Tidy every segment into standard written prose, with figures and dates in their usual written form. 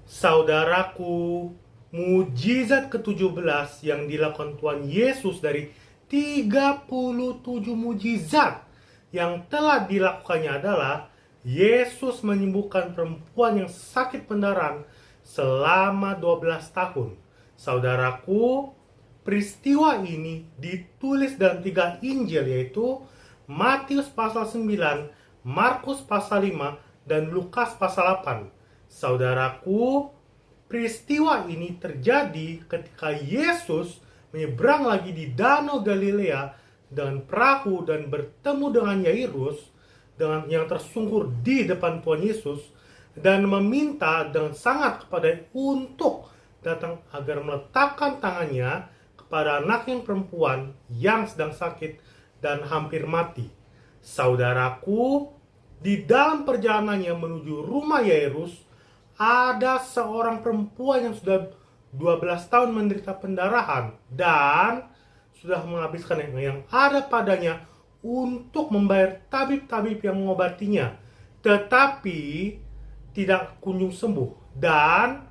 Saudaraku, mujizat ke-17 yang dilakukan Tuhan Yesus dari 37 mujizat yang telah dilakukannya adalah Yesus menyembuhkan perempuan yang sakit pendarahan selama 12 tahun. Saudaraku, peristiwa ini ditulis dalam 3 Injil, yaitu Matius pasal 9, Markus pasal 5, dan Lukas pasal 8. Saudaraku, peristiwa ini terjadi ketika Yesus menyeberang lagi di Danau Galilea dengan perahu dan bertemu dengan Yairus yang tersungkur di depan Tuhan Yesus dan meminta dengan sangat kepadanya untuk datang agar meletakkan tangannya kepada anak yang perempuan yang sedang sakit dan hampir mati. Saudaraku, di dalam perjalanannya menuju rumah Yairus, ada seorang perempuan yang sudah 12 tahun menderita pendarahan dan sudah menghabiskan yang ada padanya untuk membayar tabib-tabib yang mengobatinya, tetapi tidak kunjung sembuh. Dan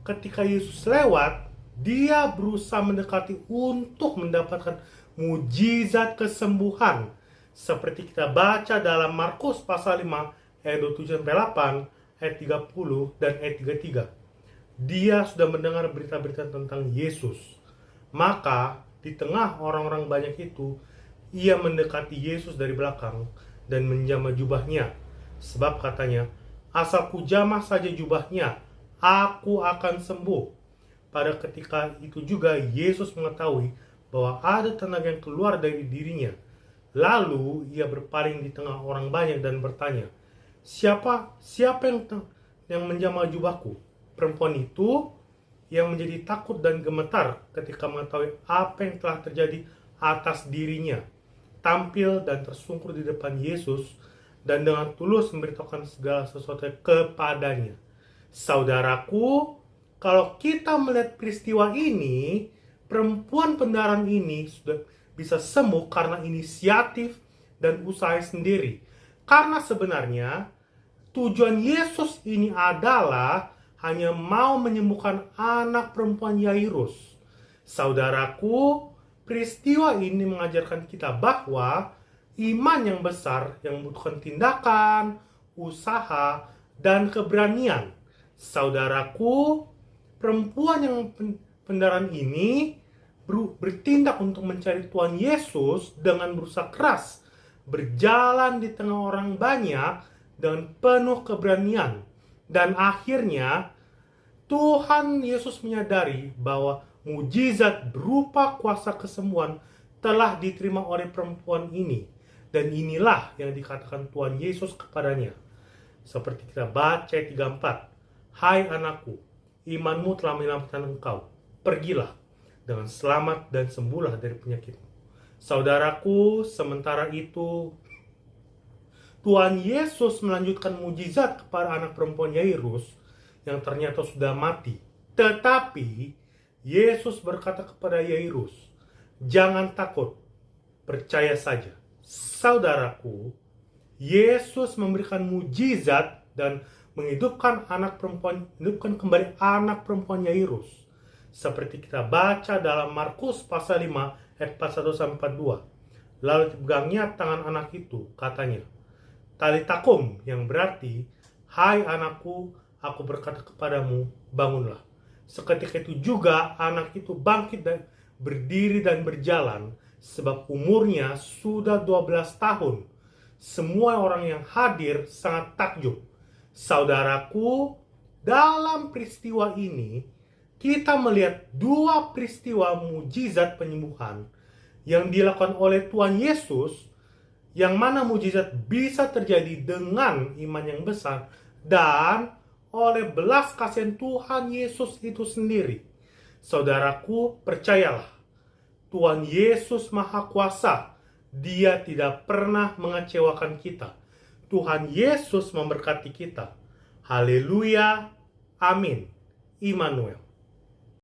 ketika Yesus lewat, dia berusaha mendekati untuk mendapatkan mujizat kesembuhan, seperti kita baca dalam Markus pasal 5 ayat 27-8, ayat 30 dan ayat 33. Dia sudah mendengar berita-berita tentang Yesus. Maka di tengah orang-orang banyak itu, ia mendekati Yesus dari belakang dan menjamah jubahnya. Sebab katanya, asal ku jamah saja jubahnya, aku akan sembuh. Pada ketika itu juga Yesus mengetahui bahwa ada tenaga yang keluar dari dirinya. Lalu ia berpaling di tengah orang banyak dan bertanya, Siapa yang menjamah jubahku? Perempuan itu yang menjadi takut dan gemetar ketika mengetahui apa yang telah terjadi atas dirinya, tampil dan tersungkur di depan Yesus dan dengan tulus memberitahukan segala sesuatu kepadanya. Saudaraku, kalau kita melihat peristiwa ini, perempuan pendarahan ini sudah bisa sembuh karena inisiatif dan usaha sendiri. Karena sebenarnya tujuan Yesus ini adalah hanya mau menyembuhkan anak perempuan Yairus. Saudaraku, peristiwa ini mengajarkan kita bahwa iman yang besar yang membutuhkan tindakan, usaha, dan keberanian. Saudaraku, perempuan yang pendarahan ini bertindak untuk mencari Tuhan Yesus dengan berusaha keras, berjalan di tengah orang banyak dengan penuh keberanian. Dan akhirnya Tuhan Yesus menyadari bahwa mujizat berupa kuasa kesembuhan telah diterima oleh perempuan ini. Dan inilah yang dikatakan Tuhan Yesus kepadanya. Seperti kita baca ayat 34. Hai anakku, imanmu telah menyelamatkan engkau. Pergilah dengan selamat dan sembuhlah dari penyakitmu. Saudaraku, sementara itu Tuhan Yesus melanjutkan mujizat kepada anak perempuan Yairus yang ternyata sudah mati. Tetapi Yesus berkata kepada Yairus, jangan takut, percaya saja. Saudaraku, Yesus memberikan mujizat dan menghidupkan kembali anak perempuan Yairus. Seperti kita baca dalam Markus pasal 5 ayat 41-42. Lalu dipegangnya tangan anak itu, katanya, Talitakum, yang berarti, hai anakku, aku berkata kepadamu, bangunlah. Seketika itu juga anak itu bangkit dan berdiri dan berjalan, sebab umurnya sudah 12 tahun. Semua orang yang hadir sangat takjub. Saudaraku, dalam peristiwa ini, kita melihat 2 peristiwa mujizat penyembuhan yang dilakukan oleh Tuhan Yesus, yang mana mujizat bisa terjadi dengan iman yang besar dan oleh belas kasihan Tuhan Yesus itu sendiri. Saudaraku, percayalah, Tuhan Yesus Maha Kuasa. Dia tidak pernah mengecewakan kita. Tuhan Yesus memberkati kita. Haleluya. Amin. Immanuel.